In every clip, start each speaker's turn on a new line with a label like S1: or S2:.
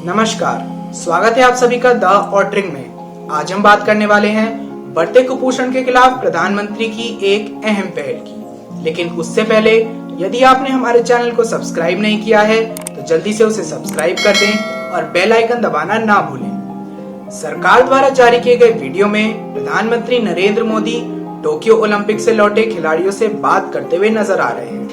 S1: नमस्कार, स्वागत है आप सभी का द ऑर्डरिंग में। आज हम बात करने वाले हैं बढ़ते कुपोषण के खिलाफ प्रधानमंत्री की एक अहम पहल की। लेकिन उससे पहले यदि आपने हमारे चैनल को सब्सक्राइब नहीं किया है तो जल्दी से उसे सब्सक्राइब कर दें और बेल आइकन दबाना ना भूलें। सरकार द्वारा जारी किए गए वीडियो में प्रधानमंत्री नरेंद्र मोदी टोक्यो ओलंपिक से लौटे खिलाड़ियों से बात करते हुए नजर आ रहे हैं।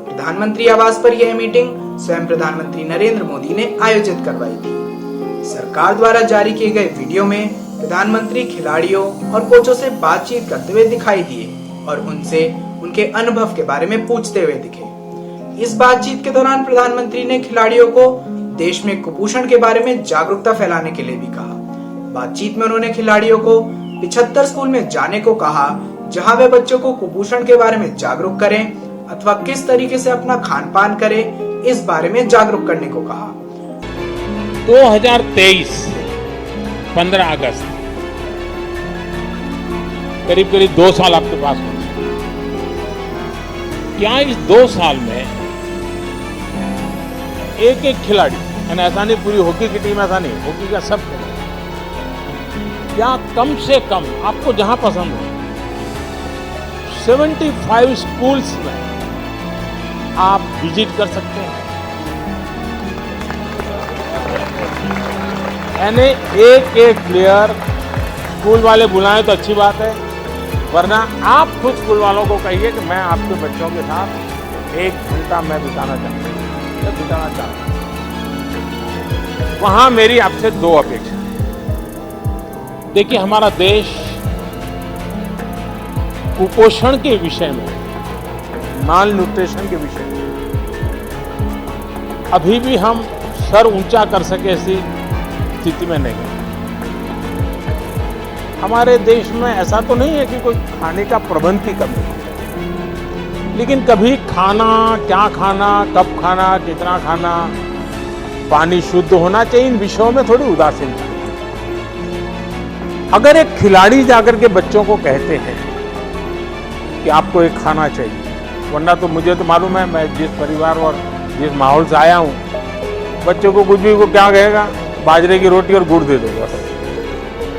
S1: प्रधानमंत्री आवास पर यह मीटिंग स्वयं प्रधानमंत्री नरेंद्र मोदी ने आयोजित करवाई थी। सरकार द्वारा जारी किए गए वीडियो में प्रधानमंत्री खिलाड़ियों और कोचों से बातचीत करते हुए दिखाई दिए और उनसे उनके अनुभव के बारे में पूछते हुए दिखे। इस बातचीत के दौरान प्रधानमंत्री ने खिलाड़ियों को देश में कुपोषण के बारे में जागरूकता फैलाने के लिए भी कहा। बातचीत में उन्होंने खिलाड़ियों को 75 स्कूल में जाने को कहा जहां वे बच्चों को कुपोषण के बारे में जागरूक करें अथवा किस तरीके से अपना खान पान करें इस बारे में जागरूक करने को कहा।
S2: 2023 15 अगस्त करीब 2 साल आपके पास हो। क्या इस 2 साल में एक एक खिलाड़ी, ऐसा नहीं पूरी हॉकी की टीम, ऐसा नहीं, हॉकी का सब खिलाड़ी, क्या कम से कम आपको जहां पसंद हो 75 स्कूल्स में आप विजिट कर सकते हैं। यानी एक एक प्लेयर स्कूल वाले बुलाएं तो अच्छी बात है, वरना आप खुद स्कूल वालों को कहिए कि मैं आपके बच्चों के साथ 1 घंटा मैं बिताना चाहता हूं। वहां मेरी आपसे 2 अपेक्षा है। देखिए, हमारा देश कुपोषण के विषय में, माल न्यूट्रिशन के विषय में अभी भी हम सर ऊंचा कर सके ऐसी स्थिति में नहीं। हमारे देश में ऐसा तो नहीं है कि कोई खाने का प्रबंध की कमी है, लेकिन कभी खाना, क्या खाना, कब खाना, कितना खाना, पानी शुद्ध होना चाहिए, इन विषयों में थोड़ी उदासीनता। अगर एक खिलाड़ी जाकर के बच्चों को कहते हैं कि आपको एक खाना चाहिए, वरना तो मुझे तो मालूम है, मैं जिस परिवार और जिस माहौल से आया हूं, बच्चों को कुछ भी को क्या कहेगा, बाजरे की रोटी और गुड़ दे दो बस।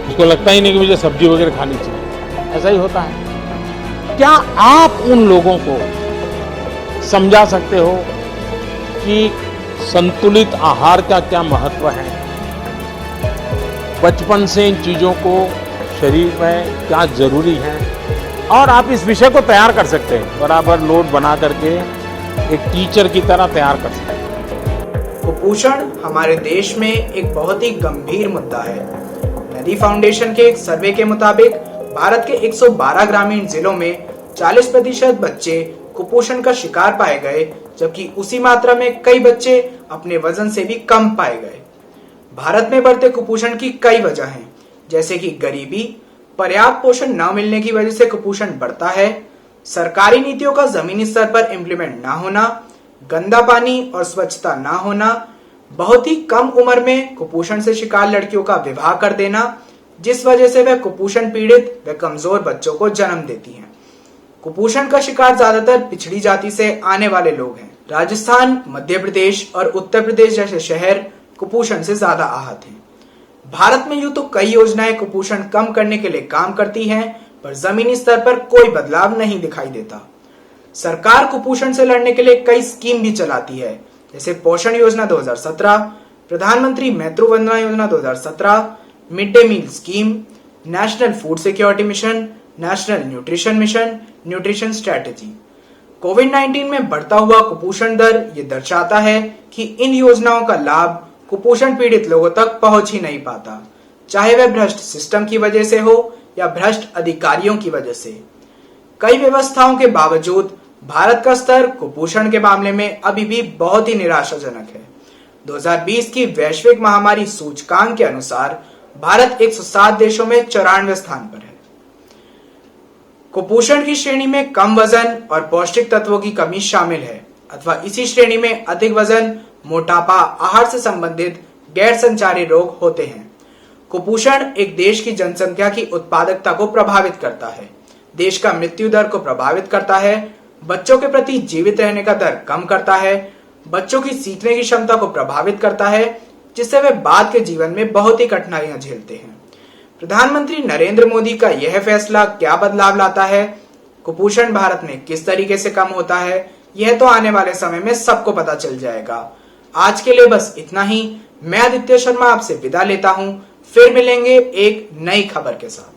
S2: उसको लगता ही नहीं कि मुझे सब्जी वगैरह खानी चाहिए। ऐसा ही होता है। क्या आप उन लोगों को समझा सकते हो कि संतुलित आहार का क्या महत्व है? बचपन से इन चीजों को शरीर में क्या जरूरी है, और आप इस विषय को तैयार कर सकते हैं, बराबर नोट बना करके एक टीचर की तरह तैयार कर सकते हैं।
S1: कुपोषण हमारे देश में एक बहुत ही गंभीर मुद्दा है। नदी फाउंडेशन के एक सर्वे के मुताबिक भारत के 112 ग्रामीण जिलों में 40% बच्चे कुपोषण का शिकार पाए गए, जबकि उसी मात्रा में कई बच्चे अपने वजन से भी कम पाए गए। भारत में बढ़ते कुपोषण की कई वजह हैं, जैसे कि गरीबी, पर्याप्त पोषण न मिलने की वजह से कुपोषण बढ़ता है, सरकारी नीतियों का जमीनी स्तर पर इम्प्लीमेंट ना होना, गंदा पानी और स्वच्छता ना होना, बहुत ही कम उम्र में कुपोषण से शिकार लड़कियों का विवाह कर देना, जिस वजह से वह कुपोषण पीड़ित व कमजोर बच्चों को जन्म देती हैं। कुपोषण का शिकार ज्यादातर पिछड़ी जाति से आने वाले लोग हैं। राजस्थान, मध्य प्रदेश और उत्तर प्रदेश जैसे शहर कुपोषण से ज्यादा आहत हैं। भारत में यूं तो कई योजनाएं कुपोषण कम करने के लिए काम करती हैं, पर जमीनी स्तर पर कोई बदलाव नहीं दिखाई देता। सरकार कुपोषण से लड़ने के लिए कई स्कीम भी चलाती है, जैसे पोषण योजना 2017, प्रधानमंत्री मातृ Vandana Yojana 2017, mid day meal scheme, national food security mission, national nutrition mission, nutrition strategy. कोविड-19 में बढ़ता हुआ कुपोषण दर ये दर्शाता है कि इन योजनाओं का लाभ कुपोषण पीड़ित लोगों तक पहुंच ही नहीं पाता, चाहे वह भ्रष्ट सिस्टम की वजह से हो या भ्रष्ट अधिकारियों की वजह से। कई व्यवस्थाओं के बावजूद भारत का स्तर कुपोषण के मामले में अभी भी बहुत ही निराशाजनक है। 2020 की वैश्विक महामारी सूचकांक के अनुसार भारत 107 देशों में 94वें स्थान पर है। कुपोषण की श्रेणी में कम वजन और पौष्टिक तत्वों की कमी शामिल है, अथवा इसी श्रेणी में अधिक वजन, मोटापा, आहार से संबंधित गैर संचारी रोग होते हैं। कुपोषण एक देश की जनसंख्या की उत्पादकता को प्रभावित करता है, देश का मृत्यु दर को प्रभावित करता है, बच्चों के प्रति जीवित रहने का दर कम करता है, बच्चों की सीखने की क्षमता को प्रभावित करता है, जिससे वे बाद के जीवन में बहुत ही कठिनाइयां झेलते हैं। प्रधानमंत्री नरेंद्र मोदी का यह फैसला क्या बदलाव लाता है, कुपोषण भारत में किस तरीके से कम होता है, यह तो आने वाले समय में सबको पता चल जाएगा। आज के लिए बस इतना ही। मैं आदित्य शर्मा आपसे विदा लेता हूं। फिर मिलेंगे एक नई खबर के साथ।